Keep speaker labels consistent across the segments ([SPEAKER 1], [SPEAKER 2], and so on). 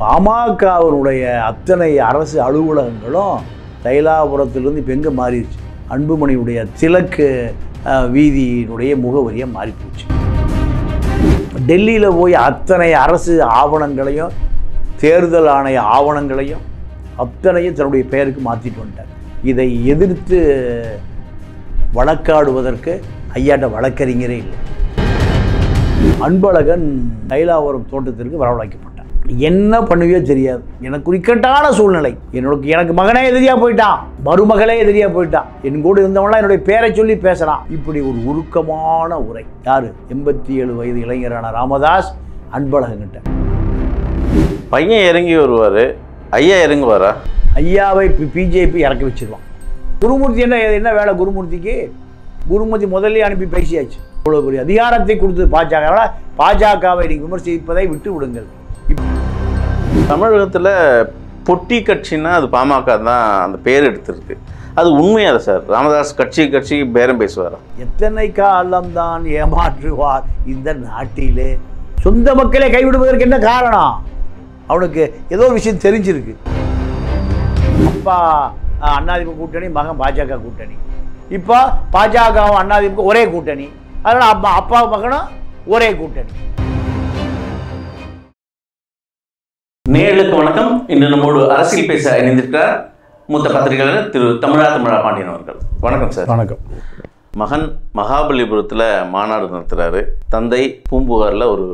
[SPEAKER 1] பாமகவினுடைய அத்தனை அரசு அலுவலகங்களும் தைலாபுரத்திலிருந்து இப்போ எங்கே மாறிடுச்சு? அன்புமணியுடைய திலக்கு வீதியினுடைய முகவரியாக மாறிப்போச்சு. டெல்லியில் போய் அத்தனை அரசு ஆவணங்களையும் தேர்தல் ஆணைய ஆவணங்களையும் அத்தனையும் தன்னுடைய பெயருக்கு மாற்றிட்டு வந்துட்டார். இதை எதிர்த்து வழக்காடுவதற்கு ஐயாட்ட வழக்கறிஞரே இல்லை. அன்பழகன் தைலாபுரம் தோட்டத்திற்கு வரவழைக்கப்பட்டார். என்ன பண்ணுவியோ தெரியாது. எனக்கு ஒரு இக்கட்டான சூழ்நிலை. எனக்கு மகனே எதிரியாக போயிட்டான், மருமகளே எதிரியாக போயிட்டான், என் கூட இருந்தவங்களாம் என்னுடைய பேரை சொல்லி பேசுகிறான். இப்படி ஒரு உருக்கமான உரை. யாரு? 87 வயது இளைஞரான ராமதாஸ் அன்பழகன்கிட்ட.
[SPEAKER 2] பையன் இறங்கி வருவார், ஐயா இறங்குவாரா?
[SPEAKER 1] ஐயாவை பிஜேபி இறக்கி வச்சிருவான். குருமூர்த்தி என்ன வேலை? குருமூர்த்திக்கு குருமூர்த்தி முதல்ல அனுப்பி பேசியாச்சு. இவ்வளோ பெரிய அதிகாரத்தை கொடுத்து பாஜகவை நீங்கள் விமர்சிப்பதை விட்டு விடுங்கள்.
[SPEAKER 2] தமிழகத்தில் பொட்டி கட்சின்னா அது பாமக தான் அந்த பேர் எடுத்திருக்கு. அது உண்மையாக சார்? ராமதாஸ் கட்சி பேரம் பேசுவாரா?
[SPEAKER 1] எத்தனை காலம்தான் ஏமாற்றுவார் இந்த நாட்டிலே? சொந்த மக்களை கைவிடுவதற்கு என்ன காரணம்? அவனுக்கு ஏதோ ஒரு விஷயம் தெரிஞ்சிருக்கு. அப்பா அதிமுக கூட்டணி, மகன் பாஜக கூட்டணி. இப்போ பாஜகவும் அதிமுக ஒரே கூட்டணி. அதனால் அப்பா மகனும் ஒரே கூட்டணி.
[SPEAKER 2] நேயர்களுக்கு வணக்கம். இன்று நம்மோடு அரசியல் பேச இணைந்திருக்கிறார் மூத்த பத்திரிகையாளர் திரு தமிழா பாண்டியன் அவர்கள். வணக்கம் சார்.
[SPEAKER 1] வணக்கம்.
[SPEAKER 2] மகன் மகாபலிபுரத்தில் மாநாடு நடத்துகிறாரு, தந்தை பூம்புகாரில் ஒரு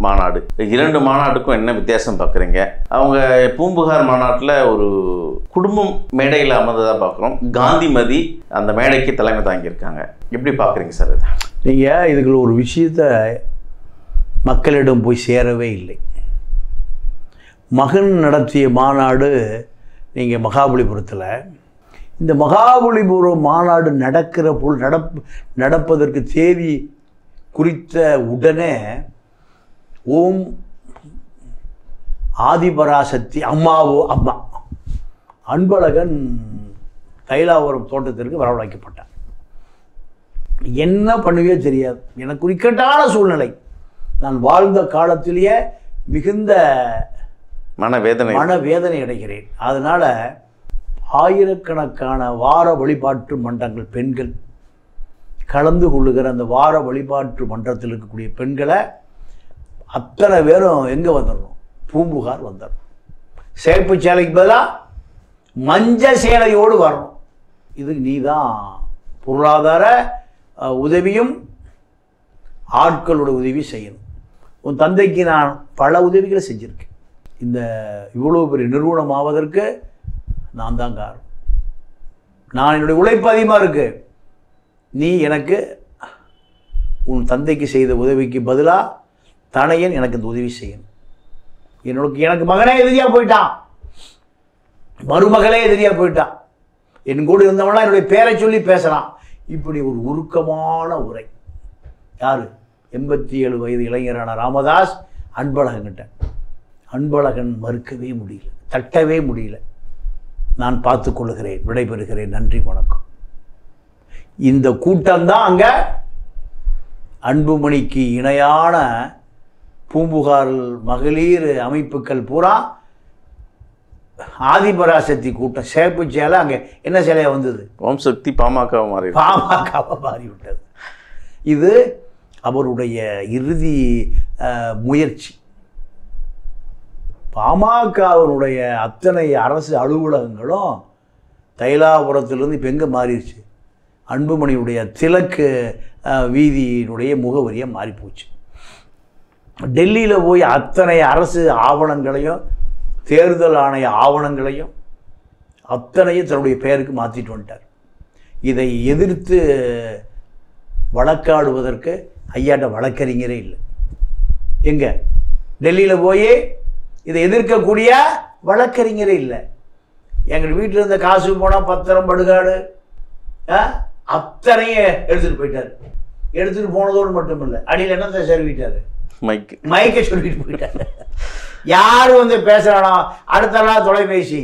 [SPEAKER 2] மாநாடு. 2 மாநாட்டுக்கும் என்ன வித்தியாசம் பார்க்குறீங்க? அவங்க பூம்புகார் மாநாட்டில் ஒரு குடும்பம் மேடையில் அமர்ந்ததாக பார்க்குறோம். காந்திமதி அந்த மேடைக்கு தலைமை தாங்கியிருக்காங்க. எப்படி பார்க்குறீங்க சார் இது?
[SPEAKER 1] நீங்கள் இதுக்குள்ள ஒரு விஷயத்தை மக்களிடம் போய் சேரவே இல்லை. மகன் நடத்திய மாநாடு நீங்கள் மகாபலிபுரத்தில், இந்த மகாபலிபுரம் மாநாடு நடப்பதற்கு தேதி குறித்த உடனே ஓம் ஆதிபராசக்தி அம்மா அன்பழகன் தைலாபுரம் தோட்டத்திற்கு வரவழைக்கப்பட்டார். என்ன பண்ணுவியோ தெரியாது. எனக்கு ஒரு இக்கட்டான சூழ்நிலை. நான் வாழ்ந்த காலத்திலேயே மிகுந்த மனவேதனை அடைகிறேன். அதனால் ஆயிரக்கணக்கான வார வழிபாட்டு மன்றங்கள், பெண்கள் கலந்து கொள்ளுகிற அந்த வார வழிபாட்டு மன்றத்தில் இருக்கக்கூடிய பெண்களை அத்தனை பேரும் எங்கே வந்துடணும்? பூம்புகார் வந்துடணும். சேப்பு சேலைக்கு பதிலாக மஞ்ச சேலையோடு வரணும். இதுக்கு நீ தான் பொருளாதார உதவியும் ஆட்களோட உதவி செய்யணும். உன் தந்தைக்கு நான் பல உதவிகளை செஞ்சுருக்கேன். இந்த இவ்வளோ பெரிய நிறுவனம் ஆவதற்கு நான் தான் காரணம். நான் என்னுடைய உழைப்பு அதிகமாக இருக்கு. நீ எனக்கு உன் தந்தைக்கு செய்த உதவிக்கு பதிலாக தனையன் எனக்கு இந்த உதவி செய்யணும். எனக்கு மகனே எதிரியாக போயிட்டான், மருமகளே எதிரியாக போயிட்டான், என் கூட இருந்தவங்களாம் என்னுடைய பேரை சொல்லி பேசுகிறான். இப்படி ஒரு உருக்கமான உரை. யார்? 87 வயது இளைஞரான ராமதாஸ் அன்பழகன்கிட்ட. அன்பழகன் மறுக்கவே முடியல, தட்டவே முடியல. நான் பார்த்து கொள்ளுகிறேன், விடைபெறுகிறேன், நன்றி வணக்கம். இந்த கூட்டம்தான் அங்கே அன்புமணிக்கு இணையான பூம்புகார் மகளிர் அமைப்புகள் பூரா ஆதிபராசக்தி கூட்டம். சேப்பு சேலை அங்கே என்ன சேலையாக வந்தது? ஓம் சக்தி பாமகவை மாறிவிட்டது. இது அவருடைய இறுதி முயற்சி. பாமகவினுடைய அத்தனை அரசு அலுவலகங்களும் தைலாபுரத்திலிருந்து இப்போ எங்கே மாறிடுச்சு? அன்புமணியுடைய திலக்கு வீதியினுடைய முகவரியாக மாறிப்போச்சு. டெல்லியில் போய் அத்தனை அரசு ஆவணங்களையும் தேர்தல் ஆணைய ஆவணங்களையும் அத்தனையும் தன்னுடைய பெயருக்கு மாற்றிட்டு வந்துட்டார். இதை எதிர்த்து வழக்காடுவதற்கு ஐயாட்ட வழக்கறிஞரே இல்லை. எங்கே? டெல்லியில் போய் இதை எதிர்க்கக்கூடிய வழக்கறிஞரே இல்லை. எங்கள் வீட்டில் இருந்த காசு போனால் பத்திரம், படுகாடு அத்தனையும் எடுத்துகிட்டு போயிட்டார். எடுத்துகிட்டு போனதோடு மட்டும் இல்லை, அடியில் என்னத்தை சொல்லிட்டாரு? மைக்கை சொல்லிட்டு போயிட்டாரு. யார் வந்து பேசுகிறானோ அடுத்த நாள் தொலைபேசி,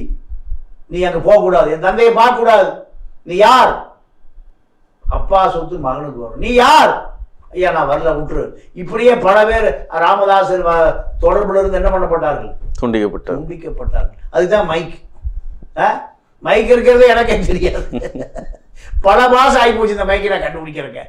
[SPEAKER 1] நீ அங்கே போகக்கூடாது, என் தந்தையை பார்க்கக்கூடாது, நீ யார்? அப்பா சொத்து மகனுக்கு வரும், நீ யார்? ஐயா நான் வரல, விட்டுரு. இப்படியே பல பேர் ராமதாசர் தொடர்புல இருந்து என்ன பண்ணப்பட்டார்கள்? துண்டிக்கப்பட்டார்கள். அதுதான் மைக். மைக் இருக்கிறது எனக்கே தெரியாது. பல மாதம் ஆகி போச்சு இந்த மைக்கை நான் கண்டுபிடிக்கிறேங்க.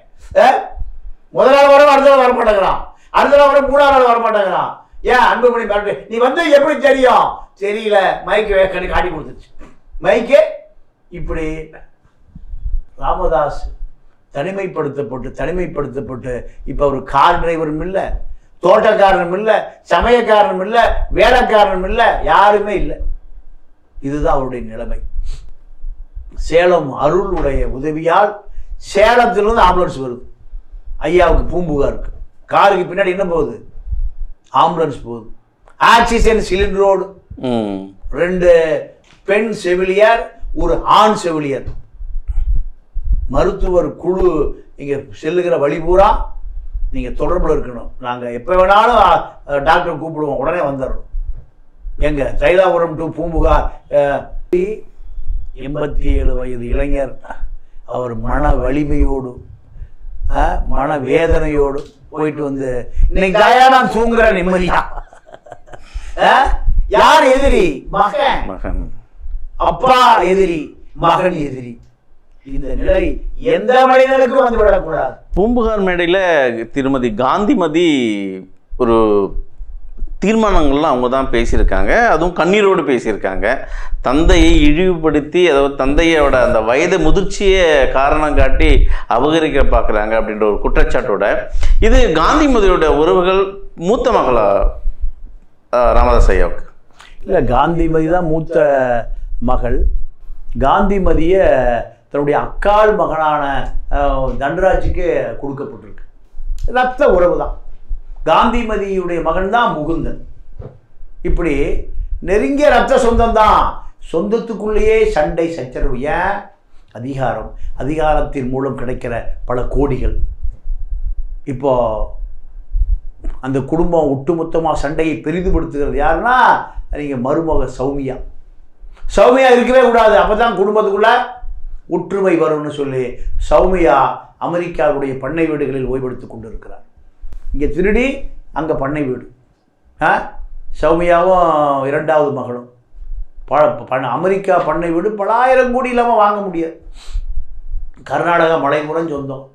[SPEAKER 1] முதல் நாள் வர அடுத்த நாள் வரமாட்டேங்கிறான், அடுத்த நாள் வர மூணாவது நாள் வரமாட்டேங்கிறான். ஏன் அன்புமணி மிரட்டு, நீ வந்து எப்படி தெரியும்? தெரியல, மைக்கு காட்டி கொடுத்துச்சு. மைக்கே இப்படி ராமதாஸ் தனிமைப்படுத்தப்பட்டு இப்போ ஒரு கார் டிரைவரும் இல்லை, தோட்டக்காரனும் இல்லை, சமயக்காரனும் இல்லை, வேலைக்காரனும் இல்லை, யாருமே இல்லை. இதுதான் அவருடைய நிலைமை. சேலம் அருளுடைய உதவியால் சேலத்திலிருந்து ஆம்புலன்ஸ் வருது. ஐயாவுக்கு பூம்புகாருக்கு காருக்கு பின்னாடி என்ன போகுது? ஆம்புலன்ஸ் போகுது. ஆக்சிஜன் சிலிண்டரோடு 2 பெண் செவிலியர், ஒரு ஆண் செவிலியர். மருத்துவர் குழு இங்கே செல்லுகிற வழி பூரா நீங்கள் தொடர்பில் இருக்கணும். நாங்கள் எப்போ வேணாலும் டாக்டர் கூப்பிடுவோம், உடனே வந்துடணும். எங்க தைலாபுரம் டு பூம்புகார். 87 வயது இளைஞர், அவர் மன வலிமையோடு மன வேதனையோடு போயிட்டு வந்து இன்னைக்கு தாயா நான் தூங்குற நிம்மதியா. யார் எதிரி? மகன். அப்பா எதிரி, மகன் எதிரி. இந்த நிலை எந்த மனிதனுக்கும் வந்து விடக்கூடாது.
[SPEAKER 2] பூம்புகார் மேடையில் திருமதி காந்திமதி ஒரு தீர்மானங்கள்லாம் அவங்க தான் பேசியிருக்காங்க, அதுவும் கண்ணீரோடு பேசியிருக்காங்க. தந்தையை இழிவுபடுத்தி, அதாவது தந்தையோட அந்த வயது முதிர்ச்சியை காரணம் காட்டி அபகரிக்க பார்க்குறாங்க அப்படின்ற ஒரு குற்றச்சாட்டோட, இது காந்திமதியோட உறவுகள் மூத்த மகளா ராமதாஸ் ஐயாவுக்கு?
[SPEAKER 1] இல்லை, காந்திமதி தான் மூத்த மகள். காந்திமதியை தன்னுடைய அக்கால் மகனான தண்டராஜுக்கு கொடுக்கப்பட்டிருக்கு. ரத்த உறவு தான். காந்திமதியுடைய மகன் தான் முகுந்தன். இப்படி நெருங்கிய ரத்த சொந்தம் தான். சொந்தத்துக்குள்ளேயே சண்டை சச்சரவு. ஏன்? அதிகாரத்தின் மூலம் கிடைக்கிற பல கோடிகள். இப்போ அந்த குடும்பம் ஒட்டுமொத்தமாக சண்டையை பெரிதுபடுத்துகிறது யாருன்னா, நீங்கள் மருமக சௌமியா இருக்கவே கூடாது, அப்போ தான் குடும்பத்துக்குள்ள ஒற்றுமை வரும்னு சொல்லி சௌமியா அமெரிக்காவுடைய பண்ணை வீடுகளில் ஓய்வெடுத்து கொண்டு இருக்கிறார். இங்கே திருடி அங்கே பண்ணை வீடு. சௌமியாவும் 2வது மகளும். அமெரிக்கா பண்ணை வீடு பல ஆயிரம் கோடி இல்லாமல் வாங்க முடியாது. கர்நாடகா மலைபுறம் சொந்தம்,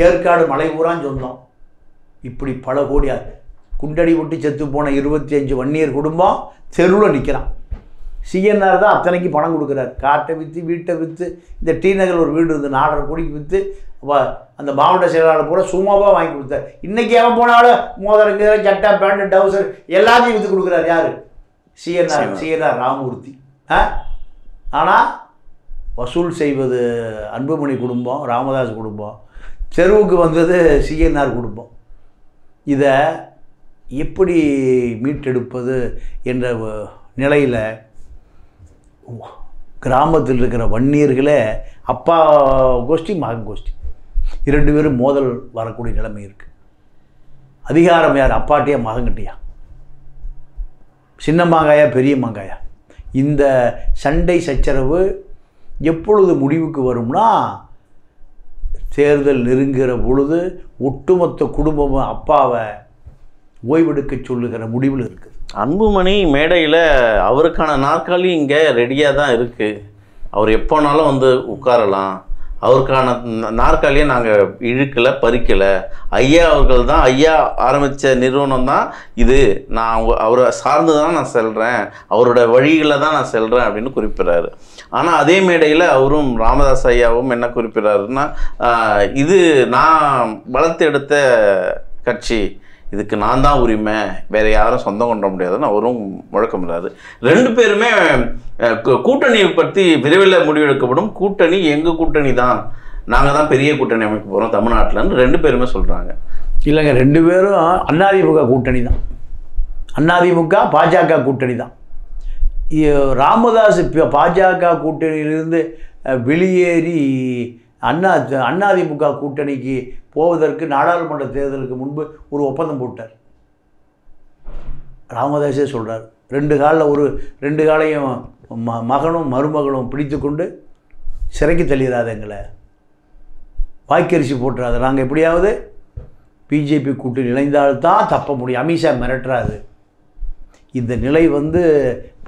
[SPEAKER 1] ஏற்காடு மலைபுறம் சொந்தம். இப்படி பல கோடியா குண்டடி விட்டு செத்து போன 25 வன்னியர் குடும்பம் தெருவில் நிற்கிறான். சிஎன்ஆர் தான் அத்தனைக்கு பணம் கொடுக்குறாரு. காட்டை விற்று, வீட்டை விற்று, இந்த டி நகர் ஒரு வீடு இருந்து 4.5 கோடிக்கு விற்று அந்த மாவட்ட செயலாளர் பூரா சும்மாவாக வாங்கி கொடுத்தார். இன்றைக்கி எவன் போனாலும் மோதிரங்க, சட்டை, பேண்ட், டவுசர் எல்லாத்தையும் விற்று கொடுக்குறாரு. யார்? சிஎன்ஆர் ராமமூர்த்தி. ஆனால் வசூல் செய்வது அன்புமணி குடும்பம், ராமதாஸ் குடும்பம். தெருவுக்கு வந்தது சிஎன்ஆர் குடும்பம். இதை எப்படி மீட்டெடுப்பது என்ற நிலையில் கிராமத்தில் இருக்கிற வன்னியர்களே அப்பா கோஷ்டி, மகன் கோஷ்டி 2 பேரும் மோதல் வரக்கூடிய நிலைமை இருக்குது. அதிகாரம் யார்? அப்பாட்டியா மகன்கிட்டையா? சின்ன மாங்காயா பெரிய மாங்காயா? இந்த சண்டை சச்சரவு எப்பொழுது முடிவுக்கு வரும்னா, தேர்தல் நெருங்குகிற பொழுது ஒட்டுமொத்த குடும்பமும் அப்பாவை ஓய்வெடுக்க சொல்லுகிற முடிவில் இருக்குது.
[SPEAKER 2] அன்புமணி மேடையில் அவருக்கான நாற்காலி இங்கே ரெடியாக தான் இருக்குது. அவர் எப்போனாலும் வந்து உட்காரலாம். அவருக்கான நாற்காலியை நாங்கள் இழுக்கலை, பறிக்கலை. ஐயா அவர்கள் தான், ஐயா ஆரம்பித்த நிறுவனம் தான் இது. நான் அவரை சார்ந்து தான் நான் செல்கிறேன், அவரோட வழிகளில் தான் நான் செல்கிறேன் அப்படின்னு குறிப்பிட்றாரு. ஆனால் அதே மேடையில் அவரும் ராமதாஸ் ஐயாவும் என்ன குறிப்பிட்றாருன்னா, இது நான் வளர்த்து எடுத்த கட்சி, இதுக்கு நான் தான் உரிமை, வேறு யாரும் சொந்தம் கொண்ட முடியாதுன்னு அவரும் முழக்கமில்லாது. 2 பேருமே கூட்டணியை பற்றி விரைவில் முடிவெடுக்கப்படும். கூட்டணி எங்கள் கூட்டணி தான், நாங்கள் தான் பெரிய கூட்டணி அமைக்க போகிறோம் தமிழ்நாட்டில்னு 2 பேருமே சொல்கிறாங்க.
[SPEAKER 1] இல்லைங்க, 2 பேரும் அதிமுக கூட்டணி தான். அதிமுக பாஜக கூட்டணி தான். ராமதாஸ் பாஜக கூட்டணியிலிருந்து வெளியேறி அதிமுக கூட்டணிக்கு போவதற்கு நாடாளுமன்ற தேர்தலுக்கு முன்பு ஒரு ஒப்பந்தம் போட்டார். ராமதாஸே சொல்கிறார், 2 காலையும் மகனும் மருமகளும் பிடித்து கொண்டு சிறைக்கு தள்ளிடாத, எங்களை வாய்க்கரிசி போட்டுறாது, நாங்கள் எப்படியாவது பிஜேபி கூட்டணி இணைந்தால்தான் தப்ப முடியும். அமித்ஷா மிரட்டுறாரு. இந்த நிலை வந்து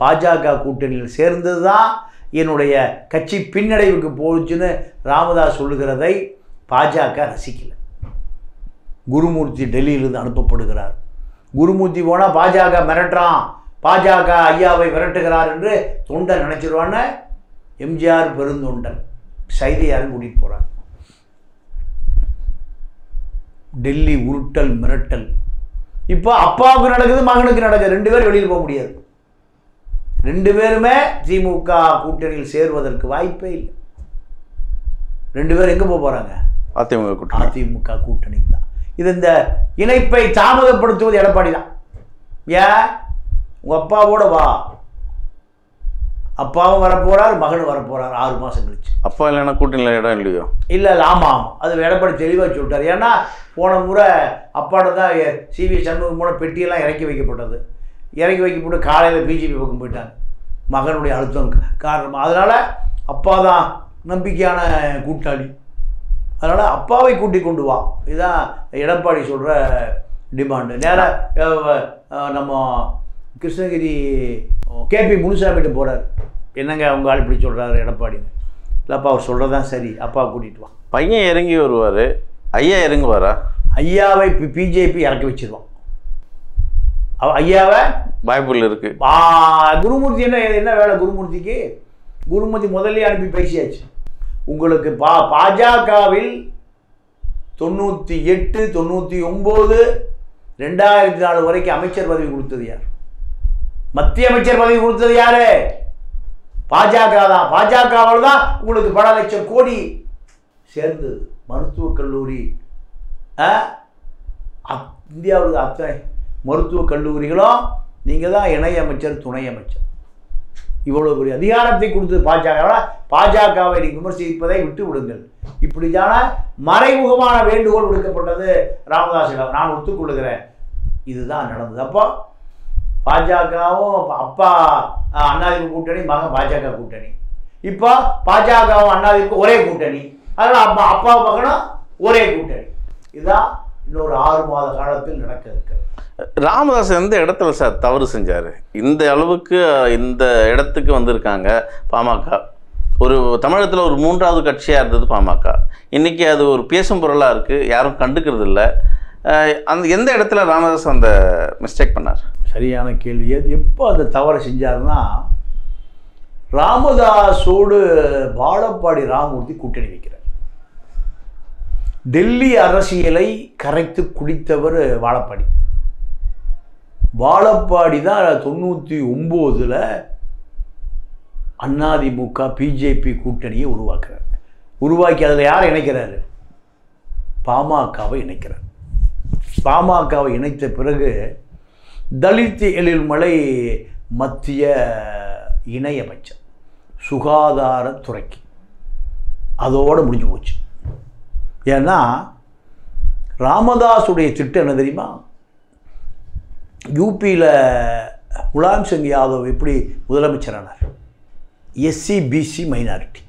[SPEAKER 1] பாஜக கூட்டணியில் சேர்ந்தது தான் என்னுடைய கட்சி பின்னடைவுக்கு போச்சுன்னு ராமதாஸ் சொல்லுகிறதை பாஜக ரசிக்கலை. குருமூர்த்தி டெல்லியிலிருந்து அனுப்பப்படுகிறார். குருமூர்த்தி போனால் பாஜக மிரட்டுறான், பாஜக ஐயாவை விரட்டுகிறார் என்று தொண்டை நினச்சிருவான்னு எம்ஜிஆர் பெருந்தொண்டன் சைதையாரும் கூட்டிகிட்டு போகிறார். டெல்லி உருட்டல் மிரட்டல். இப்போ அப்பாவுக்கு நடக்குது, மகனுக்கு நடக்குது. 2 பேரும் வெளியில் போக முடியாது. 2 பேருமே திமுக கூட்டணியில் சேருவதற்கு வாய்ப்பே இல்லை. 2 பேரும் எங்கே போக போகிறாங்க? அதிமுக கூட்டணிக்கு தான். இது இந்த இணைப்பை தாமதப்படுத்துவது எடப்பாடி தான். ஏன்? உங்கள் அப்பாவோட வா, அப்பாவும் வரப்போகிறார், மகனும் வரப்போகிறார் 6 மாதம் கழிச்சு.
[SPEAKER 2] அப்பா இல்லைன்னா கூட்டணியில் இடம் இல்லையோ?
[SPEAKER 1] இல்லை, ஆமாம், அது எடப்பாடி தெளிவாக சொல்லிட்டார். ஏன்னா போன முறை அப்பாட்ட தான் சிவி சண்முகம் மூலம் பெட்டியெல்லாம் இறக்கி வைக்கப்பட்டது. இறக்கி வைக்கப்பட்டு காலையில் பிஜேபி பக்கம் போயிட்டாங்க, மகனுடைய அழுத்தம் காரணமாக. அதனால் அப்பா தான் நம்பிக்கையான கூட்டாளி. அதனால் அப்பாவை கூட்டி கொண்டு வா, இதுதான் எடப்பாடி சொல்கிற டிமாண்டு. நேராக நம்ம கிருஷ்ணகிரி கேபி முனுசாமிகிட்ட போகிறார். என்னங்க உங்கள் ஆள் இப்படி சொல்கிறாரு எடப்பாடின்னு. இல்லைப்பா, அவர் சொல்கிறதான் சரி, அப்பா கூட்டிகிட்டு வா.
[SPEAKER 2] பையன் இறங்கி வருவார், ஐயா இறங்குவாரா? ஐயாவை
[SPEAKER 1] பிஜேபி இறக்கி வச்சிருவான். ஐயாவை
[SPEAKER 2] வாய்ப்புகள் இருக்குது.
[SPEAKER 1] குருமூர்த்தி என்ன வேலை குருமூர்த்திக்கு? குருமூர்த்தி முதல்ல அனுப்பி பேசியாச்சு. உங்களுக்கு பாஜகவில் 98, 99, 2004 வரைக்கும் அமைச்சர் பதவி கொடுத்தது யார்? மத்திய அமைச்சர் பதவி கொடுத்தது யாரு? பாஜக தான். பாஜகவால் தான் உங்களுக்கு பல லட்சம் கோடி சேர்ந்தது. மருத்துவக் கல்லூரி, இந்தியாவுக்கு அத்தனை மருத்துவக் கல்லூரிகளும் நீங்கள் தான் இணை அமைச்சர், துணை அமைச்சர். இவ்வளோ பெரிய அதிகாரத்தை கொடுத்தது பாஜக. பாஜகவை விமர்சிப்பதை விட்டு விடுங்கள். இப்படியான மறைமுகமான வேண்டுகோள் விடுக்கப்பட்டது ராமதாஸிடம். நான் ஒத்துக்கொள்கிறேன், இதுதான் நடந்தது. அப்போ பாஜகவும் அப்பா அண்ணாதிமுக கூட்டணி, மகன் பாஜக கூட்டணி. இப்போ பாஜகவும் அண்ணாதிமுக ஒரே கூட்டணி. அதனால் அப்பா மகனும் ஒரே கூட்டணி. இதுதான் இன்னொரு 6 மாத காலத்தில் நடக்க இருக்கிறது.
[SPEAKER 2] ராமதாஸ் எந்த இடத்துல சார் தவறு செஞ்சார்? இந்த அளவுக்கு இந்த இடத்துக்கு வந்திருக்காங்க பாமக. ஒரு தமிழகத்தில் ஒரு 3வது கட்சியாக இருந்தது பாமக. இன்றைக்கி அது ஒரு பேசும் பொருளாக இருக்குது, யாரும் கண்டுக்கிறது இல்லை. அந்த எந்த இடத்துல ராமதாஸ் அந்த மிஸ்டேக் பண்ணார்?
[SPEAKER 1] சரியான கேள்வி. எப்போ அந்த தவறை செஞ்சார்னா, ராமதாஸோடு வாழப்பாடி ராமமூர்த்தி கூட்டணி வைக்கிறார். டெல்லி அரசியலை கரைத்து குடித்தவர் வாழப்பாடி. வாழப்பாடி தான் 99ல் அதிமுக பிஜேபி கூட்டணியை உருவாக்குறார். உருவாக்கி அதில் யாரை இணைக்கிறாரு? பாமகவை இணைக்கிறார். பாமகவை இணைத்த பிறகு தலித் எழில்மலை மத்திய இணையமைச்சர், சுகாதாரத்துறைக்கு. அதோடு முடிஞ்சு போச்சு. ஏன்னா ராமதாஸுடைய திட்டம் என்ன தெரியுமா? யூபியில் முலாயம் சிங் யாதவ் எப்படி முதலமைச்சரானார்? SC BC minority.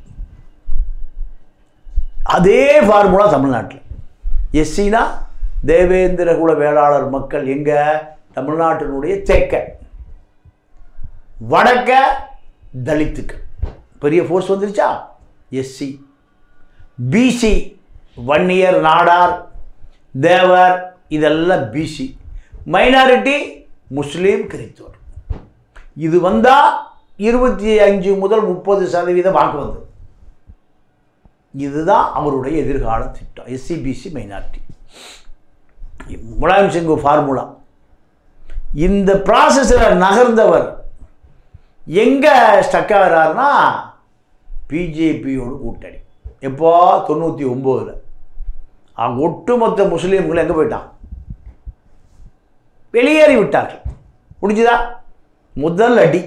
[SPEAKER 1] அதே ஃபார்முலா தமிழ்நாட்டில். எஸ்சினா தேவேந்திர குல வேளாளர் மக்கள். எங்கே? தமிழ்நாட்டினுடைய தெற்க. வடக்க தலித்துக்கள். பெரிய ஃபோர்ஸ் வந்துருச்சா? எஸ்சி. பிசி வன்னியர், நாடார், தேவர், இதெல்லாம் பிசி. மைனாரிட்டி முஸ்லீம், கிறிஸ்தவர். இது வந்தால் 25 முதல் 30% வாக்கு வந்தது. இதுதான் அவருடைய எதிர்கால திட்டம். SC BC minority, Mulayam Singh formula. இந்த ப்ராசஸில் நகர்ந்தவர் எங்கே ஸ்டக் ஆகிறாருன்னா பிஜேபியோடு கூட்டணி. எப்போ? 99ல். அவங்க ஒட்டுமொத்த முஸ்லீம்கள் எங்கே போயிட்டான்? வெளியேறி விட்டார்கள். முடிஞ்சுதா? முதல் அடி.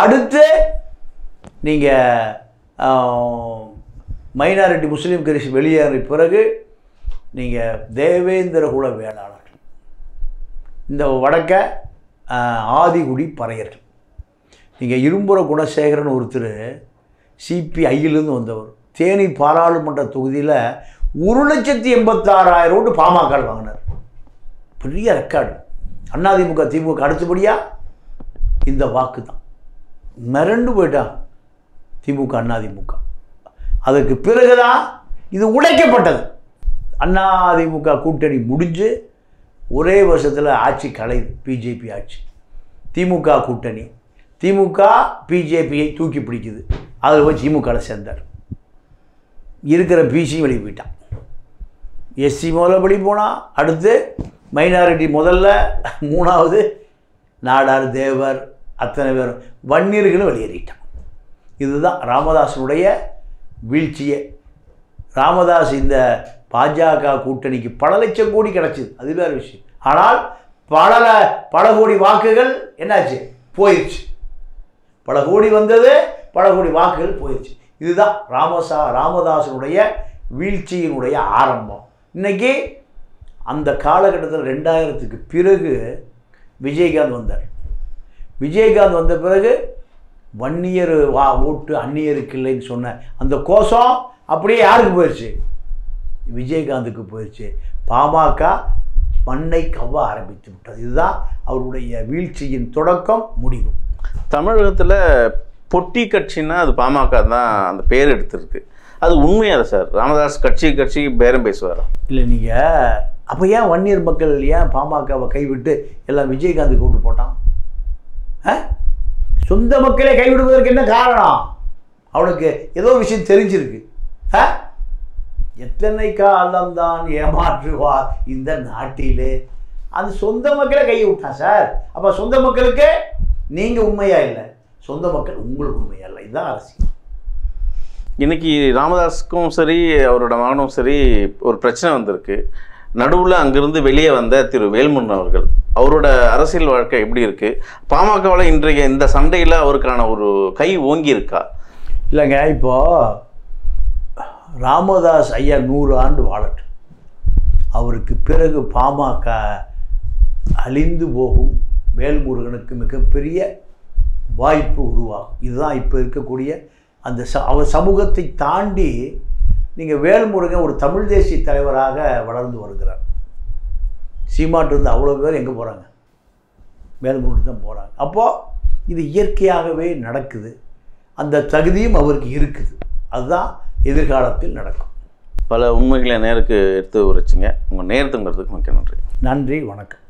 [SPEAKER 1] அடுத்து நீங்கள் மைனாரிட்டி முஸ்லீம் கிறிஸ்டின் வெளியேறிய பிறகு நீங்கள் தேவேந்திர குல வேளாளர்கள், இந்த வடக்க ஆதிகுடி பறையர்கள். நீங்கள் இரும்புற குணசேகரன் ஒருத்தர் சிபிஐயிலேருந்து வந்தவர். தேனி பாராளுமன்ற தொகுதியில் 1,86,000 ஓட்டு பாமக வாங்கினார். பெரிய ரெக்கார்டு. அதிமுக திமுக அடுத்தபடியாக இந்த வாக்கு தான். மிரண்டு போயிட்டான் திமுக அதிமுக. அதற்கு பிறகுதான் இது உடைக்கப்பட்டது. அதிமுக கூட்டணி முடிஞ்சு ஒரே வருஷத்தில் ஆட்சி கலையுது, பிஜேபி ஆட்சி. திமுக கூட்டணி, திமுக பிஜேபியை தூக்கி பிடிக்குது. அதில் போய் திமுகவில் சேர்ந்தார். இருக்கிற பிசி வெளியே போயிட்டான். எஸ்சி முதல்ல வெளியே போனால், அடுத்து மைனாரிட்டி முதல்ல, மூணாவது நாடார் தேவர் அத்தனை பேரும் வன்னியர்களும் வெளியேறிட்டான். இதுதான் ராமதாசனுடைய வீழ்ச்சியே. ராமதாஸ் இந்த பாஜக கூட்டணிக்கு பல லட்சம் கோடி கிடச்சிது, அது வேறு விஷயம். ஆனால் பல கோடி வாக்குகள் என்னாச்சு, போயிடுச்சு. பல கோடி வந்தது, பல கோடி வாக்குகள் போயிடுச்சு. இதுதான் ராமதாசனுடைய வீழ்ச்சியினுடைய ஆரம்பம். இன்றைக்கி அந்த காலகட்டத்தில் 2000க்கு பிறகு விஜயகாந்த் வந்தார். விஜயகாந்த் வந்த பிறகு வன்னியர் ஓட்டு அந்நியருக்கு இல்லைன்னு சொன்ன அந்த கோஷம் அப்படியே யாருக்கு போயிடுச்சு, விஜயகாந்துக்கு போயிடுச்சு. பாமக மண்ணை கவ்வ ஆரம்பித்து விட்டது. இதுதான் அவருடைய வீழ்ச்சியின் தொடக்கம், முடிவு.
[SPEAKER 2] தமிழகத்தில் பொட்டி கட்சின்னா அது பாமக தான் அந்த பேர் எடுத்திருக்கு. அது உண்மையாக சார்? ராமதாஸ் கட்சி பேரம் பேசுவார்
[SPEAKER 1] இல்லை? நீங்கள் அப்போ ஏன் வன்னியர் மக்கள் ஏன் பாமகவை கைவிட்டு எல்லாம் விஜயகாந்துக்கு ஓட்டு போட்டான்? சொந்த மக்களே கைவிடுவதற்கு என்ன காரணம்? அவனுக்கு ஏதோ விஷயம் தெரிஞ்சிருக்கு. எத்தனை காலம்தான் ஏமாற்றுவார் இந்த நாட்டிலே. அந்த சொந்த மக்களை கையை விட்டான் சார். அப்போ சொந்த மக்களுக்கு நீங்கள் உண்மையா இல்லை, சொந்த மக்கள் உங்களுக்கு உண்மையா இல்லை. இதுதான் அரசியல்.
[SPEAKER 2] இன்னைக்கு ராமதாஸுக்கும் சரி அவரோட மகனும் சரி ஒரு பிரச்சனை வந்திருக்கு. நடுவில் அங்கிருந்து வெளியே வந்த திரு வேல்முருகன் அவர்கள், அவரோட அரசியல் வாழ்க்கை எப்படி இருக்குது? பாமகவில் இன்றைய இந்த சண்டையில் அவருக்கான ஒரு கை ஓங்கி இருக்கா?
[SPEAKER 1] இல்லைங்க, இப்போது ராமதாஸ் ஐயா 100 ஆண்டு வாழட்டும். அவருக்கு பிறகு பாமக அழிந்து போகும். வேல்முருகனுக்கு மிகப்பெரிய வாய்ப்பு உருவாகும். இதுதான் இப்போ இருக்கக்கூடிய அந்த அவர் சமூகத்தை தாண்டி நீங்கள் வேல்முருகன் ஒரு தமிழ் தேசிய தலைவராக வளர்ந்து வருகிறார். சீமாட்டிருந்து அவ்வளோ பேர் எங்கே போகிறாங்க, வேல்முருகன் தான் போகிறாங்க. அப்போது இது இயற்கையாகவே நடக்குது. அந்த தகுதியும் அவருக்கு இருக்குது. அதுதான் எதிர்காலத்தில் நடக்கும்.
[SPEAKER 2] பல உண்மைகளை நேருக்கு எடுத்து உரைச்சிங்க. உங்கள் நேரத்துங்கிறதுக்கு மிக்க நன்றி.
[SPEAKER 1] நன்றி, வணக்கம்.